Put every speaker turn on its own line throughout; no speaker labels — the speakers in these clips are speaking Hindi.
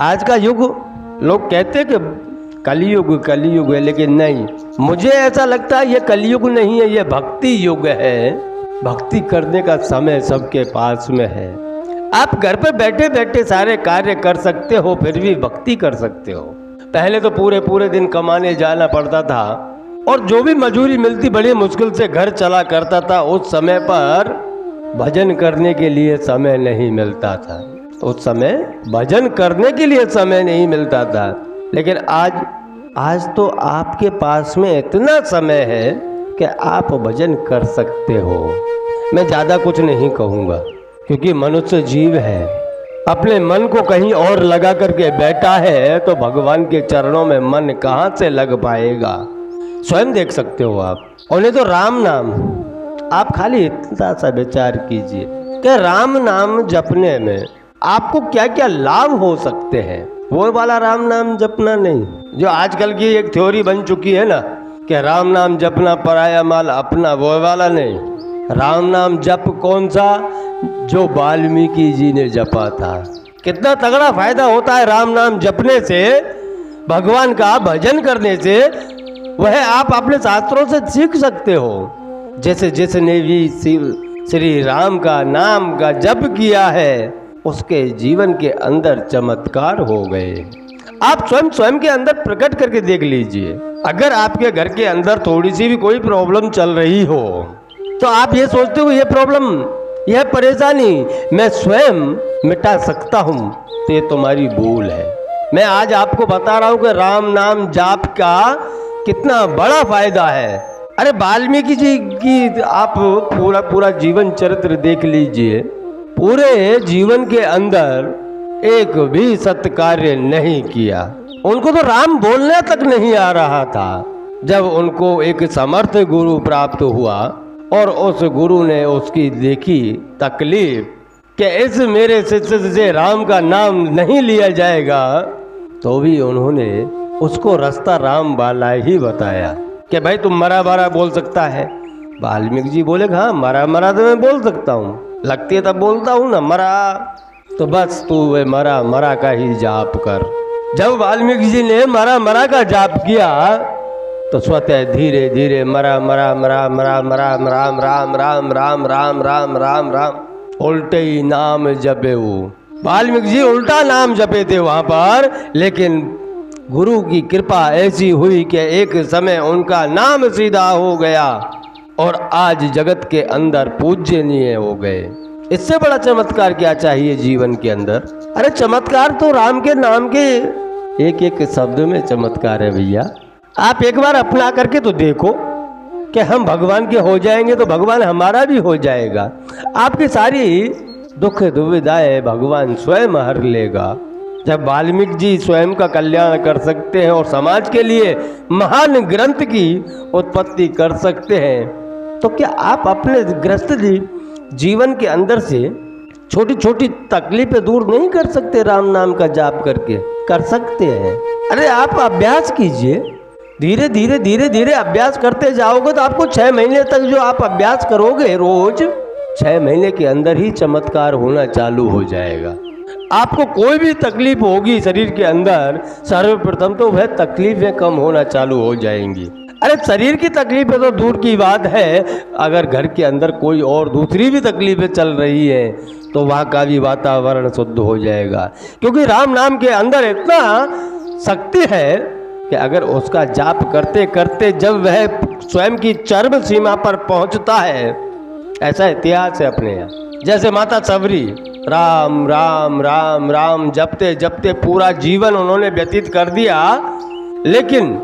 आज का युग लोग कहते हैं कि कलयुग है, लेकिन नहीं, मुझे ऐसा लगता है ये कलयुग नहीं है, ये भक्ति युग है। भक्ति करने का समय सबके पास में है। आप घर पर बैठे बैठे सारे कार्य कर सकते हो, फिर भी भक्ति कर सकते हो। पहले तो पूरे पूरे दिन कमाने जाना पड़ता था और जो भी मजूरी मिलती बड़ी मुश्किल से घर चला करता था। उस समय पर भजन करने के लिए समय नहीं मिलता था, उस समय भजन करने के लिए समय नहीं मिलता था। लेकिन आज तो आपके पास में इतना समय है कि आप भजन कर सकते हो। मैं ज़्यादा कुछ नहीं कहूँगा, क्योंकि मनुष्य जीव है, अपने मन को कहीं और लगा करके बैठा है तो भगवान के चरणों में मन कहाँ से लग पाएगा। स्वयं देख सकते हो आप। और नहीं तो राम नाम, आप खाली इतना सा विचार कीजिए कि राम नाम जपने में आपको क्या क्या लाभ हो सकते हैं। वो वाला राम नाम जपना नहीं जो आजकल की एक थ्योरी बन चुकी है ना, कि राम नाम जपना पराया माल अपना, वो वाला नहीं। राम नाम जप कौन सा, जो वाल्मीकि जी ने जपा था। कितना तगड़ा फायदा होता है राम नाम जपने से, भगवान का भजन करने से। वह आप अपने शास्त्रों से सीख सकते हो। जैसे जिसने भी श्री राम का नाम का जप किया है, उसके जीवन के अंदर चमत्कार हो गए। आप स्वयं के अंदर प्रकट करके देख लीजिए। अगर आपके घर के अंदर थोड़ी सी भी कोई प्रॉब्लम चल रही हो तो आप ये सोचते हो ये प्रॉब्लम, यह परेशानी मैं स्वयं मिटा सकता हूँ, तो ये तुम्हारी भूल है। मैं आज आपको बता रहा हूँ कि राम नाम जाप का कितना बड़ा फायदा है। अरे वाल्मीकि जी की आप पूरा जीवन चरित्र देख लीजिए। पूरे जीवन के अंदर एक भी सत्य कार्य नहीं किया। उनको तो राम बोलने तक नहीं आ रहा था। जब उनको एक समर्थ गुरु प्राप्त हुआ और उस गुरु ने उसकी देखी तकलीफ कि इस मेरे शिष्य से राम का नाम नहीं लिया जाएगा, तो भी उन्होंने उसको रास्ता राम वाला ही बताया कि भाई तुम मरा मरा बोल सकता है। वाल्मीकि जी बोले हाँ मरा मरा तो मैं बोल सकता हूँ, लगती है तब बोलता हूँ ना, मरा तो बस तू वे मरा मरा का ही जाप कर। जब वाल्मीकि जी ने मरा मरा का जाप किया तो स्वतः धीरे धीरे मरा मरा मरा मरा मरा राम राम राम राम राम राम राम राम उल्टे ही नाम जपे। वो वाल्मीकि जी उल्टा नाम जपे थे वहाँ पर, लेकिन गुरु की कृपा ऐसी हुई कि एक समय उनका नाम सीधा हो गया और आज जगत के अंदर पूज्यनीय हो गए। इससे बड़ा चमत्कार क्या चाहिए जीवन के अंदर। अरे चमत्कार तो राम के नाम के एक एक शब्द में चमत्कार है भैया। आप एक बार अपना करके तो देखो कि हम भगवान के हो जाएंगे तो भगवान हमारा भी हो जाएगा। आपकी सारी दुख दुविधाएं भगवान स्वयं हर लेगा। जब वाल्मीकि जी स्वयं का कल्याण कर सकते हैं और समाज के लिए महान ग्रंथ की उत्पत्ति कर सकते हैं, तो क्या आप अपने ग्रस्त जीवन के अंदर से छोटी छोटी तकलीफें दूर नहीं कर सकते? राम नाम का जाप करके कर सकते हैं। अरे आप अभ्यास कीजिए, धीरे धीरे धीरे धीरे अभ्यास करते जाओगे तो आपको 6 महीने तक जो आप अभ्यास करोगे रोज, 6 महीने के अंदर ही चमत्कार होना चालू हो जाएगा। आपको कोई भी तकलीफ होगी शरीर के अंदर, सर्वप्रथम तो वह तकलीफें कम होना चालू हो जाएंगी। अरे शरीर की तकलीफें तो दूर की बात है, अगर घर के अंदर कोई और दूसरी भी तकलीफें चल रही हैं तो वहाँ का भी वातावरण शुद्ध हो जाएगा। क्योंकि राम नाम के अंदर इतना शक्ति है कि अगर उसका जाप करते करते जब वह स्वयं की चरम सीमा पर पहुँचता है, ऐसा इतिहास है अपने यहाँ। जैसे माता सबरी राम राम राम राम जपते जपते पूरा जीवन उन्होंने व्यतीत कर दिया, लेकिन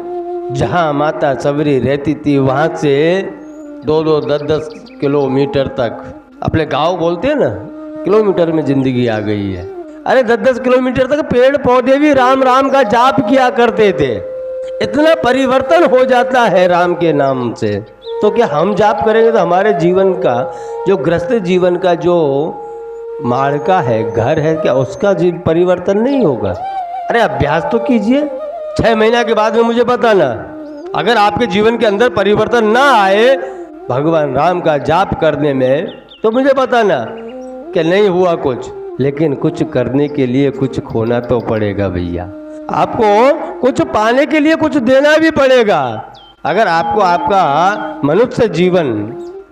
जहाँ माता सबरी रहती थी वहाँ से 2-2, 10-10 किलोमीटर तक, अपने गांव बोलते हैं ना, किलोमीटर में जिंदगी आ गई है। अरे 10-10 किलोमीटर तक पेड़ पौधे भी राम राम का जाप किया करते थे। इतना परिवर्तन हो जाता है राम के नाम से। तो क्या हम जाप करेंगे तो हमारे जीवन का जो ग्रस्त जीवन का जो मार्का है, घर है, क्या उसका परिवर्तन नहीं होगा? अरे अभ्यास तो कीजिए, 6 महीना के बाद में मुझे बताना। अगर आपके जीवन के अंदर परिवर्तन ना आए भगवान राम का जाप करने में, तो मुझे बताना कि नहीं हुआ कुछ। लेकिन कुछ करने के लिए कुछ खोना तो पड़ेगा भैया। आपको कुछ पाने के लिए कुछ देना भी पड़ेगा। अगर आपको आपका मनुष्य जीवन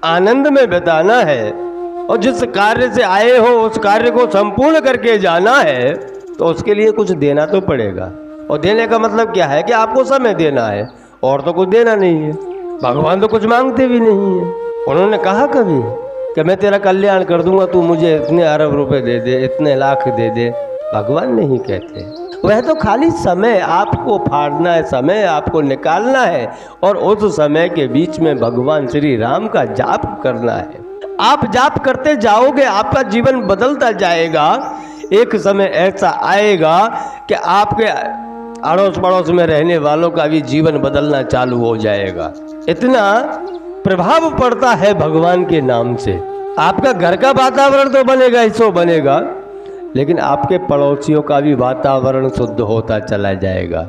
आनंद में बिताना है और जिस कार्य से आए हो उस कार्य को संपूर्ण करके जाना है तो उसके लिए कुछ देना तो पड़ेगा। और देने का मतलब क्या है कि आपको समय देना है, और तो कुछ देना नहीं है। भगवान तो कुछ मांगते भी नहीं है। उन्होंने कहा कभी कि मैं तेरा कल्याण कर दूंगा, तू मुझे इतने अरब रुपए दे दे, इतने लाख दे दे। भगवान नहीं कहते। वह तो खाली समय आपको फाड़ना है, समय आपको निकालना है और उस समय के बीच में भगवान श्री राम का जाप करना है। आप जाप करते जाओगे, आपका जीवन बदलता जाएगा। एक समय ऐसा आएगा कि आपके अड़ोस पड़ोस में रहने वालों का भी जीवन बदलना चालू हो जाएगा। इतना प्रभाव पड़ता है भगवान के नाम से। आपका घर का वातावरण तो बनेगा ही सो बनेगा, लेकिन आपके पड़ोसियों का भी वातावरण शुद्ध होता चला जाएगा।